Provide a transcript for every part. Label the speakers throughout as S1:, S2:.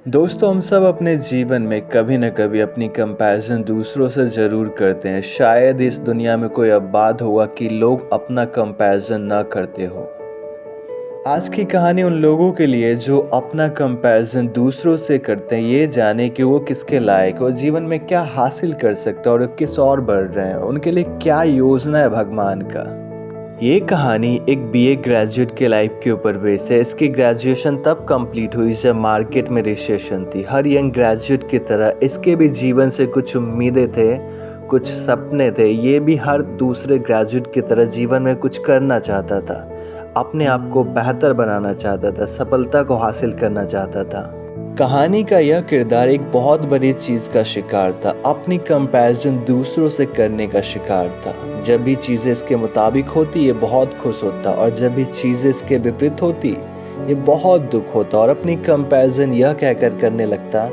S1: दोस्तों, हम सब अपने जीवन में कभी न कभी अपनी कंपैरिजन दूसरों से ज़रूर करते हैं। शायद इस दुनिया में कोई आबाद होगा कि लोग अपना कंपैरिजन ना करते हो। आज की कहानी उन लोगों के लिए जो अपना कंपैरिजन दूसरों से करते हैं, ये जाने कि वो किसके लायक है और जीवन में क्या हासिल कर सकते हैं और किस ओर बढ़ रहे हैं, उनके लिए क्या योजना है भगवान का। ये कहानी एक बीए ग्रेजुएट के लाइफ के ऊपर बेस है। इसकी ग्रेजुएशन तब कंप्लीट हुई जब मार्केट में रिसेशन थी। हर यंग ग्रेजुएट की तरह इसके भी जीवन से कुछ उम्मीदें थे, कुछ सपने थे। ये भी हर दूसरे ग्रेजुएट की तरह जीवन में कुछ करना चाहता था, अपने आप को बेहतर बनाना चाहता था, सफलता को हासिल करना चाहता था। कहानी का यह किरदार एक बहुत बड़ी चीज़ का शिकार था, अपनी कंपैरिजन दूसरों से करने का शिकार था। जब भी चीज़ें इसके मुताबिक होती ये बहुत खुश होता और जब भी चीज़ें इसके विपरीत होती ये बहुत दुख होता और अपनी कंपैरिजन यह कहकर करने लगता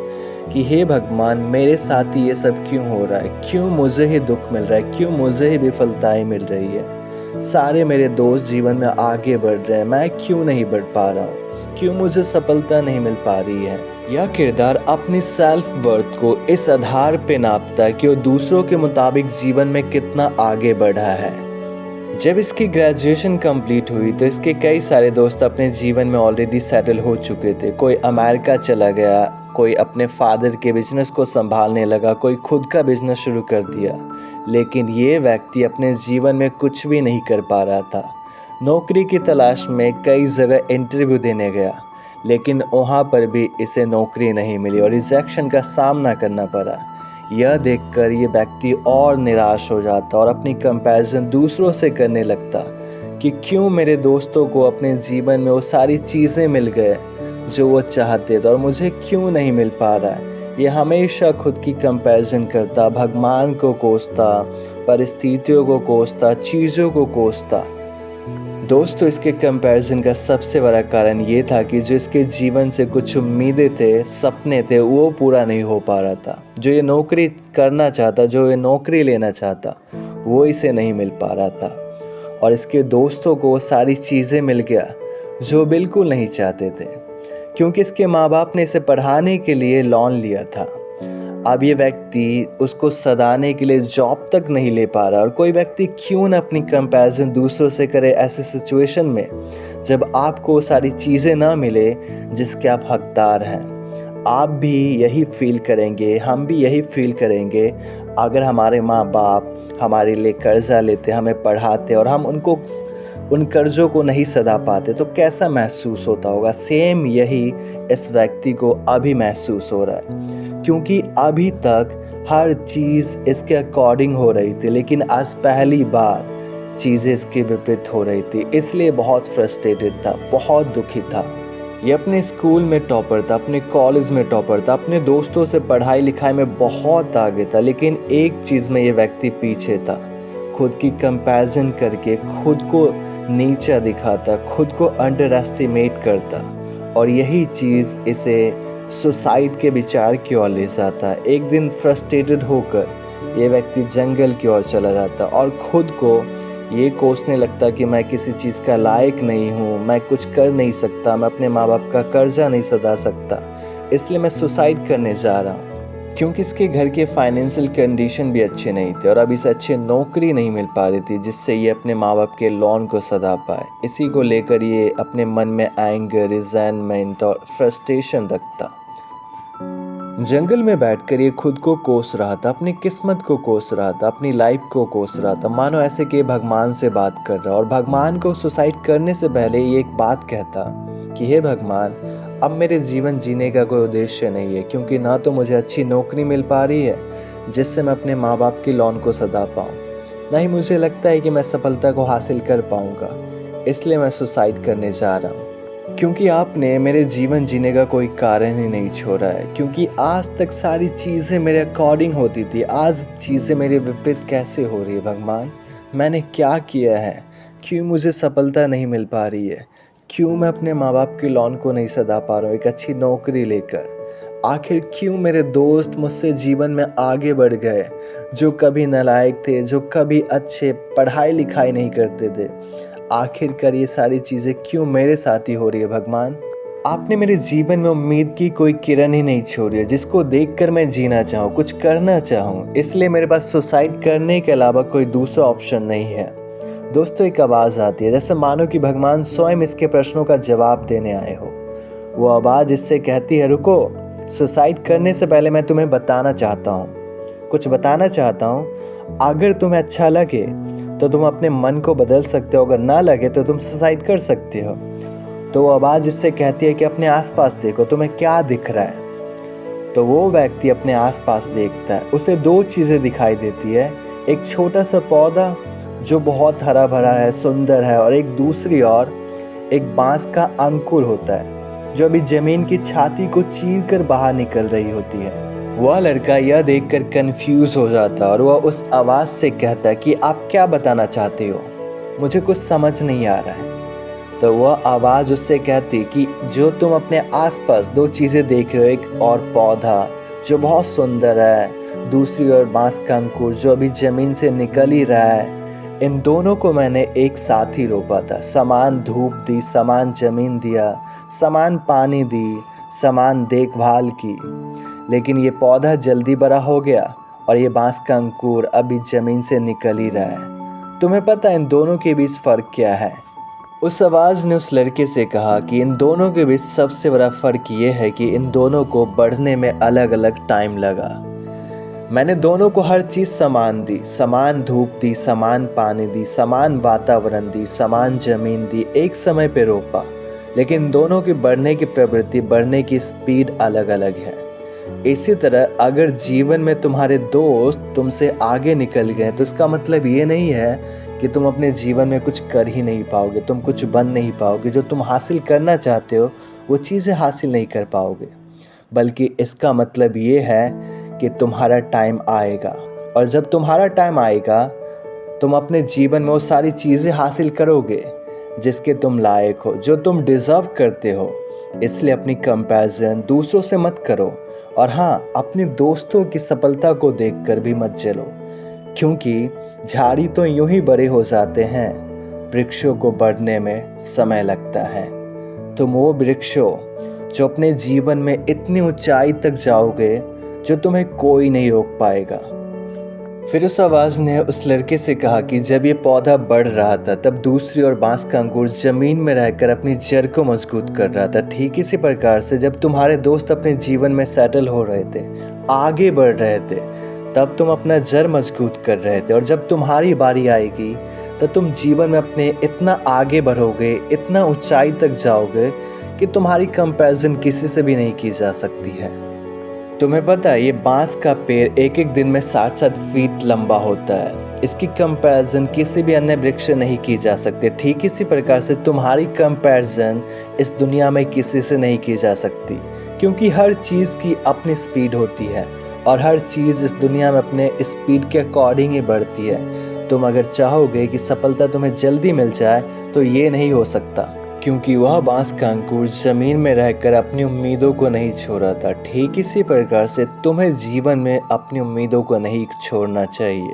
S1: कि हे भगवान, मेरे साथ ही ये सब क्यों हो रहा है, क्यों मुझे ही दुख मिल रहा है, क्यों मुझे ही विफलताएं मिल रही है। सारे मेरे दोस्त जीवन में आगे बढ़ रहे हैं, मैं क्यों नहीं बढ़ पा रहा हूँ, क्यों मुझे सफलता नहीं मिल पा रही है। यह किरदार अपनी सेल्फ वर्थ को इस आधार पे नापता है कि वो दूसरों के मुताबिक जीवन में कितना आगे बढ़ा है। जब इसकी ग्रेजुएशन कंप्लीट हुई तो इसके कई सारे दोस्त अपने जीवन में ऑलरेडी सेटल हो चुके थे। कोई अमेरिका चला गया, कोई अपने फादर के बिजनेस को संभालने लगा, कोई खुद का बिजनेस शुरू कर दिया। लेकिन ये व्यक्ति अपने जीवन में कुछ भी नहीं कर पा रहा था। नौकरी की तलाश में कई जगह इंटरव्यू देने गया, लेकिन वहाँ पर भी इसे नौकरी नहीं मिली और रिजेक्शन का सामना करना पड़ा। यह देखकर ये व्यक्ति और निराश हो जाता और अपनी कंपैरिजन दूसरों से करने लगता कि क्यों मेरे दोस्तों को अपने जीवन में वो सारी चीज़ें मिल गए जो वो चाहते थे और मुझे क्यों नहीं मिल पा रहा है। ये हमेशा खुद की कंपैरिजन करता, भगवान को कोसता, परिस्थितियों को कोसता, चीज़ों को कोसता। दोस्तों, इसके कंपैरिजन का सबसे बड़ा कारण ये था कि जो इसके जीवन से कुछ उम्मीदें थे, सपने थे, वो पूरा नहीं हो पा रहा था। जो ये नौकरी करना चाहता, जो ये नौकरी लेना चाहता, वो इसे नहीं मिल पा रहा था। और इसके दोस्तों को सारी चीज़ें मिल गया जो बिल्कुल नहीं चाहते थे, क्योंकि इसके माँ बाप ने इसे पढ़ाने के लिए लोन लिया था। अब ये व्यक्ति उसको सदाने के लिए जॉब तक नहीं ले पा रहा। और कोई व्यक्ति क्यों ना अपनी कंपैरिजन दूसरों से करे ऐसे सिचुएशन में जब आपको सारी चीज़ें ना मिले जिसके आप हकदार हैं। आप भी यही फील करेंगे, हम भी यही फील करेंगे अगर हमारे माँ बाप हमारे लिए कर्जा लेते, हमें पढ़ाते और हम उन कर्जों को नहीं सदा पाते तो कैसा महसूस होता होगा। सेम यही इस व्यक्ति को अभी महसूस हो रहा है, क्योंकि अभी तक हर चीज़ इसके अकॉर्डिंग हो रही थी, लेकिन आज पहली बार चीज़ें इसके विपरीत हो रही थी। इसलिए बहुत फ्रस्ट्रेटेड था, बहुत दुखी था। ये अपने स्कूल में टॉपर था, अपने कॉलेज में टॉपर था, अपने दोस्तों से पढ़ाई लिखाई में बहुत आगे था, लेकिन एक चीज़ में ये व्यक्ति पीछे था। खुद की कंपैरिजन करके खुद को नीचा दिखाता, खुद को अंडर एस्टिमेट करता और यही चीज़ इसे सुसाइड के विचार की ओर ले जाता। एक दिन फ्रस्ट्रेटेड होकर ये व्यक्ति जंगल की ओर चला जाता और खुद को ये कोसने लगता कि मैं किसी चीज़ का लायक नहीं हूँ, मैं कुछ कर नहीं सकता, मैं अपने माँ बाप का कर्जा नहीं सदा सकता, इसलिए मैं सुसाइड करने जा रहा हूँ। क्योंकि इसके घर के फाइनेंशियल कंडीशन भी अच्छे नहीं थे और अब इसे अच्छी नौकरी नहीं मिल पा रही थी जिससे ये अपने माँ बाप के लोन को सदा पाए। इसी को लेकर ये अपने मन में एंगर, रिजेंटमेंट और फ्रस्ट्रेशन रखता। जंगल में बैठकर ये खुद को कोस रहा था, अपनी किस्मत को कोस रहा था, अपनी लाइफ को कोस रहा था, मानो ऐसे कि भगवान से बात कर रहा। और भगवान को सुसाइड करने से पहले ये एक बात कहता कि हे भगवान, अब मेरे जीवन जीने का कोई उद्देश्य नहीं है, क्योंकि ना तो मुझे अच्छी नौकरी मिल पा रही है जिससे मैं अपने माँ बाप की लोन को सदा पाऊँ, ना ही मुझे लगता है कि मैं सफलता को हासिल कर पाऊँगा, इसलिए मैं सुसाइड करने जा रहा हूँ। क्योंकि आपने मेरे जीवन जीने का कोई कारण ही नहीं छोड़ा है, क्योंकि आज तक सारी चीज़ें मेरे अकॉर्डिंग होती थी, आज चीज़ें मेरे विपरीत कैसे हो रही है भगवान। मैंने क्या किया है, क्यों मुझे सफलता नहीं मिल पा रही है, क्यों मैं अपने माँ बाप के लोन को नहीं सदा पा रहा हूँ एक अच्छी नौकरी लेकर। आखिर क्यों मेरे दोस्त मुझसे जीवन में आगे बढ़ गए, जो कभी नालायक थे, जो कभी अच्छे पढ़ाई लिखाई नहीं करते थे। आखिरकार ये सारी चीज़ें क्यों मेरे साथ ही हो रही है भगवान। आपने मेरे जीवन में उम्मीद की कोई किरण ही नहीं छोड़ी है, जिसको देखकर मैं जीना चाहूँ, कुछ करना चाहूँ। इसलिए मेरे पास सुसाइड करने के अलावा कोई दूसरा ऑप्शन नहीं है। दोस्तों, एक आवाज़ आती है, जैसे मानो कि भगवान स्वयं इसके प्रश्नों का जवाब देने आए हो। वो आवाज़ इससे कहती है, रुको, सुसाइड करने से पहले मैं तुम्हें बताना चाहता हूँ, कुछ बताना चाहता हूँ। अगर तुम्हें अच्छा लगे तो तुम अपने मन को बदल सकते हो, अगर ना लगे तो तुम सुसाइड कर सकते हो। तो वो आवाज़ इससे कहती है कि अपने आसपास देखो, तुम्हें क्या दिख रहा है। तो वो व्यक्ति अपने आसपास देखता है, उसे दो चीज़ें दिखाई देती है। एक छोटा सा पौधा जो बहुत हरा भरा है, सुंदर है, और एक दूसरी ओर एक बांस का अंकुर होता है जो अभी ज़मीन की छाती को चीर कर बाहर निकल रही होती है। वह लड़का यह देखकर कंफ्यूज हो जाता है और वह उस आवाज़ से कहता है कि आप क्या बताना चाहते हो, मुझे कुछ समझ नहीं आ रहा है। तो वह आवाज़ उससे कहती कि जो तुम अपने आसपास दो चीज़ें देख रहे हो, एक और पौधा जो बहुत सुंदर है, दूसरी ओर बांस का अंकुर जो अभी ज़मीन से निकल ही रहा है, इन दोनों को मैंने एक साथ ही रोपा था। समान धूप दी, समान ज़मीन दिया, समान पानी दी, समान देखभाल की, लेकिन ये पौधा जल्दी बड़ा हो गया और ये बांस का अंकुर अभी ज़मीन से निकल ही रहा है। तुम्हें पता है इन दोनों के बीच फ़र्क क्या है? उस आवाज़ ने उस लड़के से कहा कि इन दोनों के बीच सबसे बड़ा फ़र्क ये है कि इन दोनों को बढ़ने में अलग अलग टाइम लगा। मैंने दोनों को हर चीज़ समान दी, समान धूप दी, समान पानी दी, समान वातावरण दी, समान ज़मीन दी, एक समय पे रोपा, लेकिन दोनों की बढ़ने की प्रवृत्ति, बढ़ने की स्पीड अलग अलग है। इसी तरह अगर जीवन में तुम्हारे दोस्त तुमसे आगे निकल गए तो इसका मतलब ये नहीं है कि तुम अपने जीवन में कुछ कर ही नहीं पाओगे, तुम कुछ बन नहीं पाओगे, जो तुम हासिल करना चाहते हो वो चीज़ें हासिल नहीं कर पाओगे, बल्कि इसका मतलब ये है कि तुम्हारा टाइम आएगा, और जब तुम्हारा टाइम आएगा तुम अपने जीवन में वो सारी चीज़ें हासिल करोगे जिसके तुम लायक हो, जो तुम डिज़र्व करते हो। इसलिए अपनी कंपैरिजन दूसरों से मत करो, और हाँ, अपने दोस्तों की सफलता को देखकर भी मत जलो, क्योंकि झाड़ी तो यूं ही बड़े हो जाते हैं, वृक्षों को बढ़ने में समय लगता है। तुम वो वृक्ष हो जो अपने जीवन में इतनी ऊंचाई तक जाओगे जो तुम्हें कोई नहीं रोक पाएगा। फिर उस आवाज़ ने उस लड़के से कहा कि जब ये पौधा बढ़ रहा था तब दूसरी ओर बांस का अंकुर ज़मीन में रहकर अपनी जड़ को मजबूत कर रहा था। ठीक इसी प्रकार से जब तुम्हारे दोस्त अपने जीवन में सेटल हो रहे थे, आगे बढ़ रहे थे, तब तुम अपना जड़ मजबूत कर रहे थे, और जब तुम्हारी बारी आएगी तो तुम जीवन में अपने इतना आगे बढ़ोगे, इतना ऊंचाई तक जाओगे कि तुम्हारी कंपैरिजन किसी से भी नहीं की जा सकती है। तुम्हें पता है ये बांस का पेड़ एक एक दिन में 60-60 फीट लंबा होता है। इसकी कंपैरिजन किसी भी अन्य वृक्ष से नहीं की जा सकती। ठीक इसी प्रकार से तुम्हारी कंपैरिजन इस दुनिया में किसी से नहीं की जा सकती, क्योंकि हर चीज़ की अपनी स्पीड होती है और हर चीज़ इस दुनिया में अपने स्पीड के अकॉर्डिंग ही बढ़ती है। तुम अगर चाहोगे कि सफलता तुम्हें जल्दी मिल जाए तो ये नहीं हो सकता, क्योंकि वह बांस का अंकुर ज़मीन में रहकर अपनी उम्मीदों को नहीं छोड़ा था। ठीक इसी प्रकार से तुम्हें जीवन में अपनी उम्मीदों को नहीं छोड़ना चाहिए,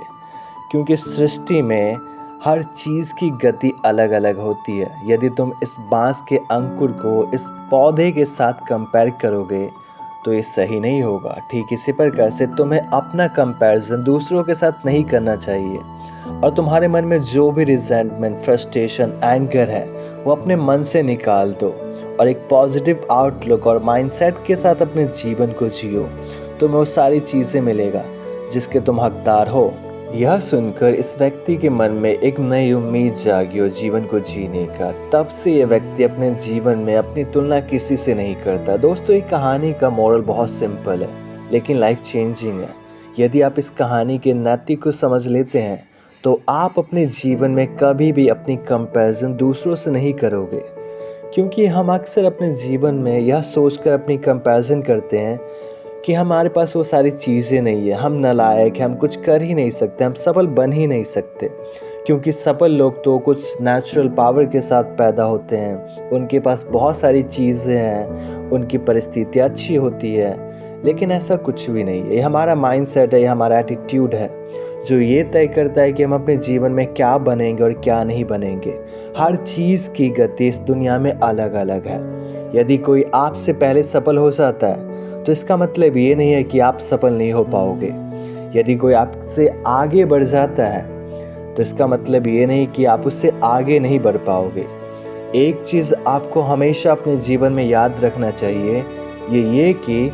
S1: क्योंकि सृष्टि में हर चीज़ की गति अलग अलग होती है। यदि तुम इस बांस के अंकुर को इस पौधे के साथ कंपेयर करोगे तो ये सही नहीं होगा। ठीक इसी प्रकार से तुम्हें अपना कंपैरिजन दूसरों के साथ नहीं करना चाहिए, और तुम्हारे मन में जो भी रिजेंटमेंट, फ्रस्ट्रेशन, एंगर है वो अपने मन से निकाल दो, और एक पॉजिटिव आउटलुक और माइंडसेट के साथ अपने जीवन को जियो। तुम्हें वो सारी चीज़ें मिलेगा जिसके तुम हकदार हो। यह सुनकर इस व्यक्ति के मन में एक नई उम्मीद जागी और जीवन को जीने का। तब से यह व्यक्ति अपने जीवन में अपनी तुलना किसी से नहीं करता। दोस्तों, ये कहानी का मोरल बहुत सिंपल है लेकिन लाइफ चेंजिंग है। यदि आप इस कहानी के नैतिक को समझ लेते हैं तो आप अपने जीवन में कभी भी अपनी कंपैरिजन दूसरों से नहीं करोगे, क्योंकि हम अक्सर अपने जीवन में यह सोचकर अपनी कंपैरिजन करते हैं कि हमारे पास वो सारी चीज़ें नहीं है, हम नालायक हैं, हम कुछ कर ही नहीं सकते, हम सफल बन ही नहीं सकते, क्योंकि सफल लोग तो कुछ नेचुरल पावर के साथ पैदा होते हैं, उनके पास बहुत सारी चीज़ें हैं, उनकी परिस्थिति अच्छी होती है। लेकिन ऐसा कुछ भी नहीं है। ये हमारा माइंडसेट है, ये हमारा एटीट्यूड है जो ये तय करता है कि हम अपने जीवन में क्या बनेंगे और क्या नहीं बनेंगे। हर चीज़ की गति इस दुनिया में अलग अलग है। यदि कोई आपसे पहले सफल हो जाता है तो इसका मतलब ये नहीं है कि आप सफल नहीं हो पाओगे। यदि कोई आपसे आगे बढ़ जाता है तो इसका मतलब ये नहीं कि आप उससे आगे नहीं बढ़ पाओगे। एक चीज़ आपको हमेशा अपने जीवन में याद रखना चाहिए, ये कि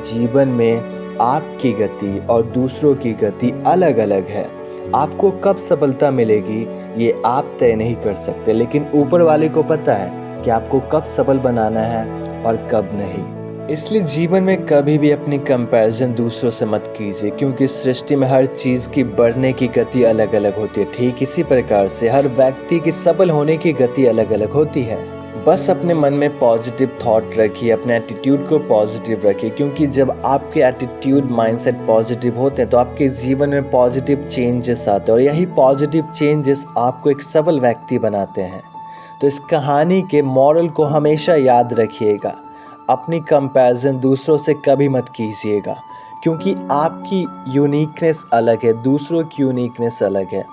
S1: जीवन में आपकी गति और दूसरों की गति अलग अलग है। आपको कब सफलता मिलेगी ये आप तय नहीं कर सकते, लेकिन ऊपर वाले को पता है कि आपको कब सफल बनाना है और कब नहीं। इसलिए जीवन में कभी भी अपनी कंपैरिजन दूसरों से मत कीजिए, क्योंकि सृष्टि में हर चीज़ की बढ़ने की गति अलग अलग होती है। ठीक इसी प्रकार से हर व्यक्ति की सफल होने की गति अलग अलग होती है। बस अपने मन में पॉजिटिव थॉट रखिए, अपने एटीट्यूड को पॉजिटिव रखिए, क्योंकि जब आपके एटीट्यूड माइंडसेट पॉजिटिव होते हैं तो आपके जीवन में पॉजिटिव चेंजेस आते हैं और यही पॉजिटिव चेंजेस आपको एक सफल व्यक्ति बनाते हैं। तो इस कहानी के मॉरल को हमेशा याद रखिएगा, अपनी कंपैरिजन दूसरों से कभी मत कीजिएगा, क्योंकि आपकी यूनिकनेस अलग है, दूसरों की यूनिकनेस अलग है।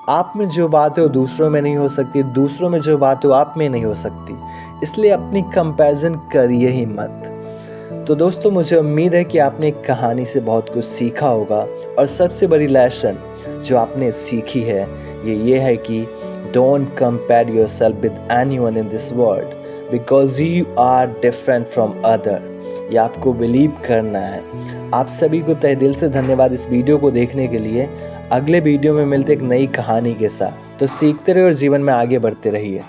S1: आप में जो बात है वो दूसरों में नहीं हो सकती, दूसरों में जो बात है वो आप में नहीं हो सकती, इसलिए अपनी कंपैरिजन करिए ही मत। तो दोस्तों, मुझे उम्मीद है कि आपने एक कहानी से बहुत कुछ सीखा होगा, और सबसे बड़ी लेसन जो आपने सीखी है ये है कि don't compare yourself with anyone in this world because you are different from other. ये आपको बिलीव करना है। आप सभी को तहे दिल से धन्यवाद इस वीडियो को देखने के लिए। अगले वीडियो में मिलते एक नई कहानी के साथ। तो सीखते रहिए और जीवन में आगे बढ़ते रहिए।